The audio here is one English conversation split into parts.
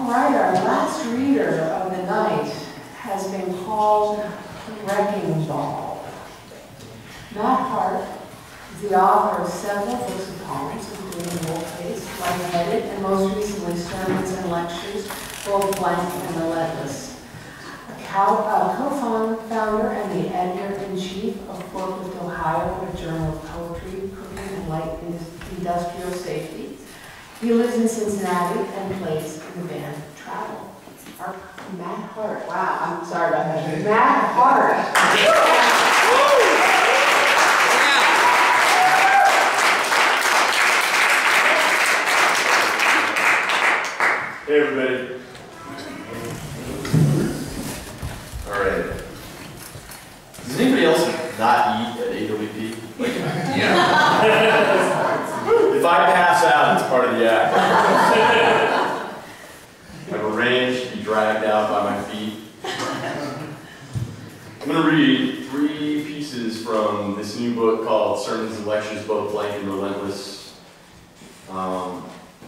All right, our last reader of the night has been called Wrecking Ball. Matt Hart is the author of several books of poems, including Wolf-Faced, Lightheaded, and most recently Sermons and Lectures, both blank and relentless. A co-founder and the editor-in-chief of Forklift, Ohio, a journal of poetry, cooking, and light industrial safety. He lives in Cincinnati and plays in the band Travel. Matt Hart. Wow, I'm sorry about that. Matt Hart. Hey everybody. Alright. Does anybody else not eat at AWP? Yeah. If I pass out, it's part of the act. I've arranged to be dragged out by my feet. I'm going to read 3 pieces from this new book called Sermons and Lectures, both blank and relentless. There are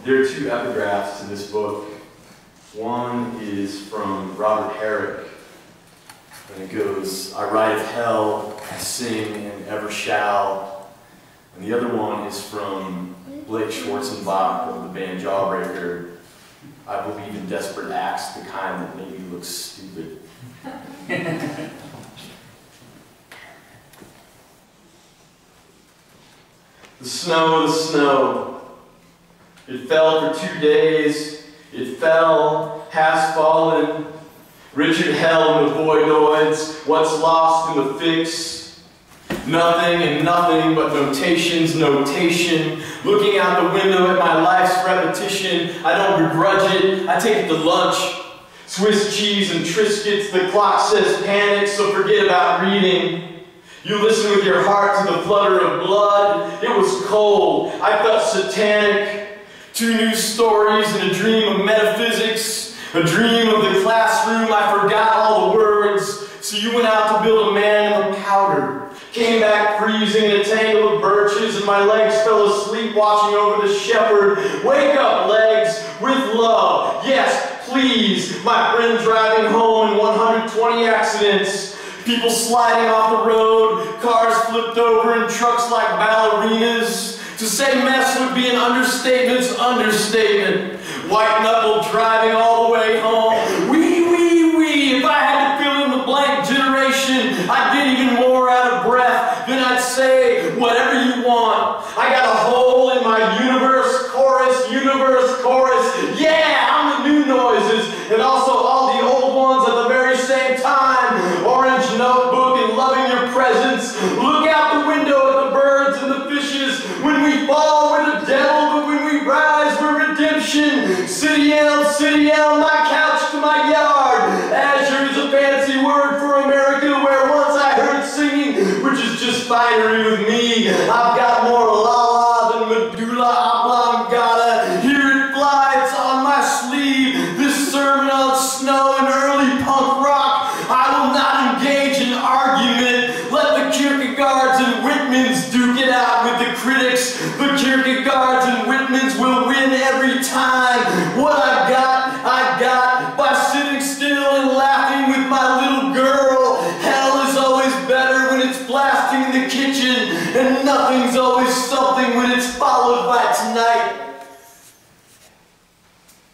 2 epigraphs to this book. One is from Robert Herrick, and it goes, I write of hell, I sing and ever shall. And the other one is from Blake Schwarzenbach of the band Jawbreaker. I believe in desperate acts, the kind that make you look stupid. The snow, it fell for 2 days, it fell, has fallen. Richard Hell and the Voidoids, what's lost in the fix? Nothing and nothing but notations, notation. Looking out the window at my life's repetition, I don't begrudge it, I take it to lunch. Swiss cheese and Triscuits, the clock says panic, so forget about reading. You listen with your heart to the flutter of blood. It was cold, I felt satanic. 2 news stories and a dream of metaphysics. A dream of the classroom, I forgot all the words. So you went out to build a man in the powder. Came back freezing in a tangle of birches, and my legs fell asleep watching over the shepherd. Wake up, legs, with love. Yes, please. My friend driving home in 120 accidents. People sliding off the road, cars flipped over, and trucks like ballerinas. To say mess would be an understatement's understatement. White-knuckled driving all the way home. Wee, wee, wee. If I had to fill in the blank generation, I'd get even more out of breath. Then I'd say whatever you want. I got a hole in my universe, chorus. Yeah, I'm the new noises, and also all the old ones at the very same time. Orange notebook and loving your presence. Look out the window at the birds and the fishes. When we fall, we're the devil, but when we rise, we're redemption. City L, my couch to my yard. Azure is a fancy word for America, where once I heard singing, which is just finery with me. I've got more la-la than medulla oblongata. Here it fly, it's on my sleeve. This sermon on snow and early punk rock. I will not engage in argument. Let the Kierkegaards and Whitmans duke it out with the critics. The Kierkegaards and Whitmans will win every time. What I got by sitting still and laughing with my little girl. Hell is always better when it's blasting in the kitchen, and nothing's always something when it's followed by tonight.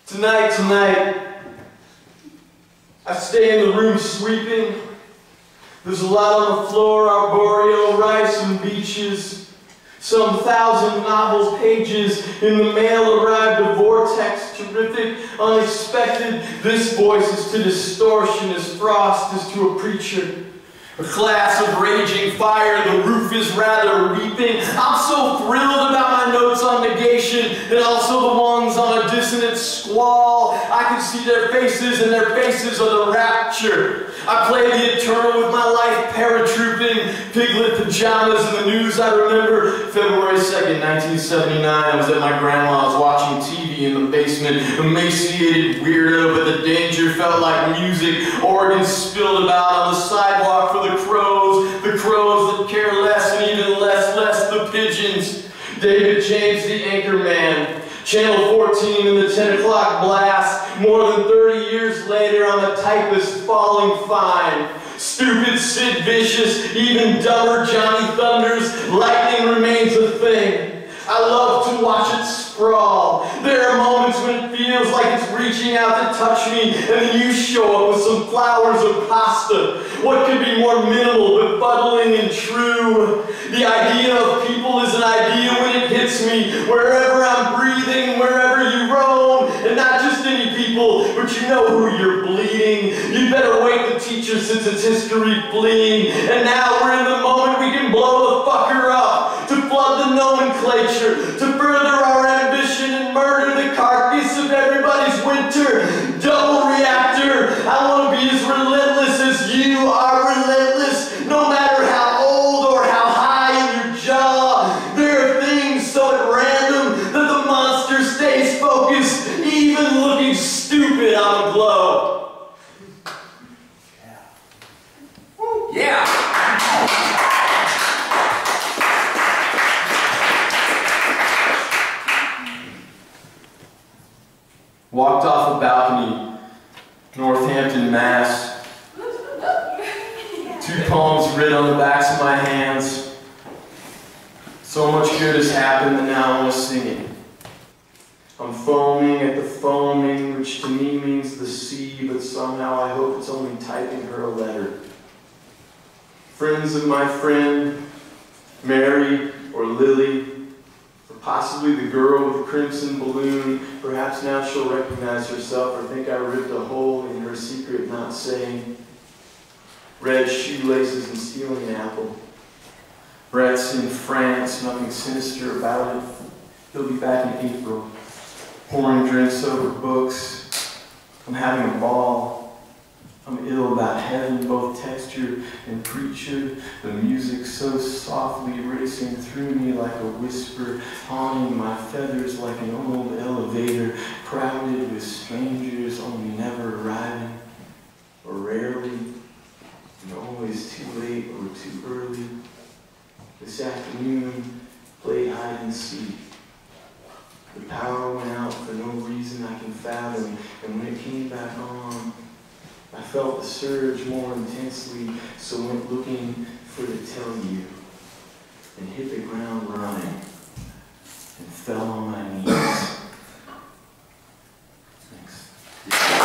Tonight. I stay in the room sweeping. There's a lot on the floor, arboreal, rice and beaches. Some 1,000 novel pages. In the mail arrived a vortex, terrific, unexpected. This voice is to distortion as frost is to a preacher. A class of raging fire, the roof is rather weeping. I'm so thrilled about my notes on negation, and also the ones on a dissonant squall. I can see their faces, and their faces are the rapture. I play the eternal with my life paratrooping, piglet pajamas in the news. I remember February 2nd, 1979. I was at my grandma's watching TV in the basement, emaciated weirdo, but the danger felt like music. Organs spilled about on the sidewalk for the crows that care less, and even less the pigeons. David James, the anchor man. Channel 14 in the 10 o'clock blast. More than 30 years later, I'm a typist falling fine. Stupid Sid Vicious, even dumber Johnny Thunders, lightning remains a thing. I love to watch it sprawl. There are moments when it feels like it's reaching out to touch me, and then you show up with some flowers of pasta. What could be more minimal, befuddling, and true? The idea of people is an idea when it hits me, wherever I'm breathing, wherever you roam, and not just any people, but you know who you're bleeding. You'd better wake the teacher since it's history fleeing, and now we're in the moment we can blow the fucker up, to flood the nomenclature, to further our ambition and murder the carcass of everybody's winter. Double reactor, I want to be as relentless as you are relentless, no matter how old or how high in your jaw. There are things so at random that the monster stays focused, even looking stupid on a glow. Yeah. Walked off a balcony, Northampton, Mass. 2 poems written on the backs of my hands. So much good has happened that now I want to sing it. I'm foaming at the foaming, which to me means the sea, but somehow I hope it's only typing her a letter. Friends of my friend, Mary or Lily, or possibly the girl with the crimson balloon. Perhaps now she'll recognize herself or think I ripped a hole in her secret not saying. Red shoelaces and stealing an apple. Brett's in France, nothing sinister about it. He'll be back in April. Pouring drinks over books. I'm having a ball. I'm ill about heaven, both texture and preacher. The music so softly racing through me like a whisper, haunting my feathers like an old elevator, crowded with strangers, only never arriving, or rarely, and always too late or too early. This afternoon, played hide and seek. The power went out for no reason I can fathom, and when it came back on, I felt the surge more intensely, so went looking for to tell you, and hit the ground running, and fell on my knees. Thanks.